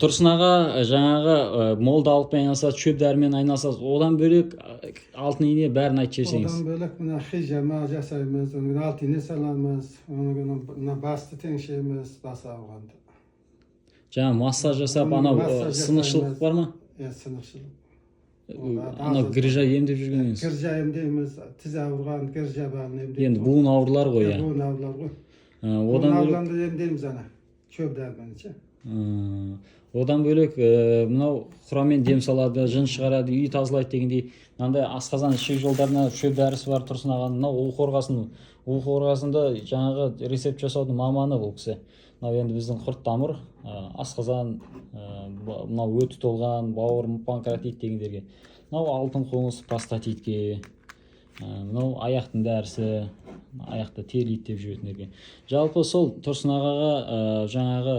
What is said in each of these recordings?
Тұрсын аға жаңағы молдалықпен айналысасыз, шөп дәрімен айналысасыз. Одан бөлек алтын ине бәрін айтып жіберсеңіз. Одан бөлек мына хижама жасаймыз, оны алтын ине саламыз, оны мына басты теңшейміз, бас ауырғанда. Жаңа массаж жасап, анау сынықшылық бар ма? Сынықшылық. Анау грижа емдеп жүргеніңіз. Грижа емдейміз, тіз ауырған, грижа барын емдейміз. Енді буын ауырлар ғой. Буын ауырлар ғой. Одан бөлек емдейміз ана, шөп дәрімен. Одан бөлек мынау құрамен дем салады, жын шығарады, үй тазалайды дегендей, мынандай асқазан ішек жолдарына шөп дәрісі бар Тұрсын ағаның. Мынау уы қорғасында жаңағы рецепт жасаудың маманы бұл кісі. Мынау енді біздің құрт тамыр, асқазан, мынау өті толған, бауыр, панкреатит дегендерге. Мынау алтын қоңыз простатитке, мынау аяқтың дәрісі, аяқта терлейді деп жүретіндерге. Жалпы сол Тұрсын ағаға жаңағы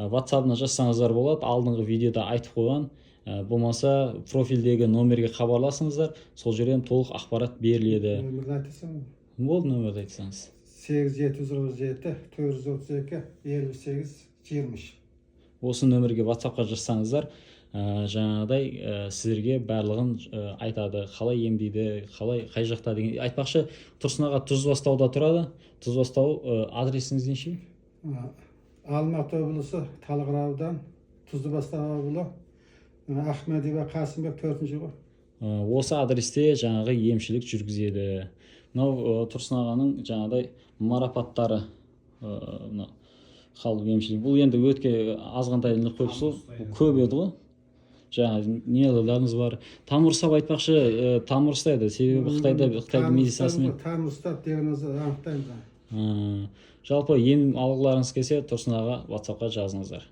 WhatsApp-на жазсаңыздар болады, алдыңғы видеода айтып қойған. Болмаса профильдегі номерге хабарласыңыздар, сол жерден толық ақпарат беріледі. Нөмірді айтасың? Болды, нөмірді айтсаңыз. 8737 432 58 20. Осы нөмерге WhatsApp-қа жазсаңыздар, жаңағыдай сіздерге барлығын айтады, қалай емдейді, қай жақта деген. Айтпақшы, Тұрсын аға Тұзбастауда тұрады. Тұзбастау адресіңіз неше? Алматы облысы Талғар аудан, Тұздыбастау ауылы, Ахмедиева Қасымбек 4-ші ғой. Осы адресте жаңағы емшілік жүргізеді. Мынау Тұрсын ағаның жаңағыдай марапаттары, халық емшілік. Бұл енді өтке азғантай қойыпсыз, көп еді ғой. Жаңағы нелеріміз бар. Тамырыстап айтпақшы, тамырыстайды. Себебі Қытайда медицинасымен тамырыстап диагнозды анықтаймыз. Жалпы ем алғыларыңыз келсе, Тұрсын аға WhatsApp-қа жазыңыздар.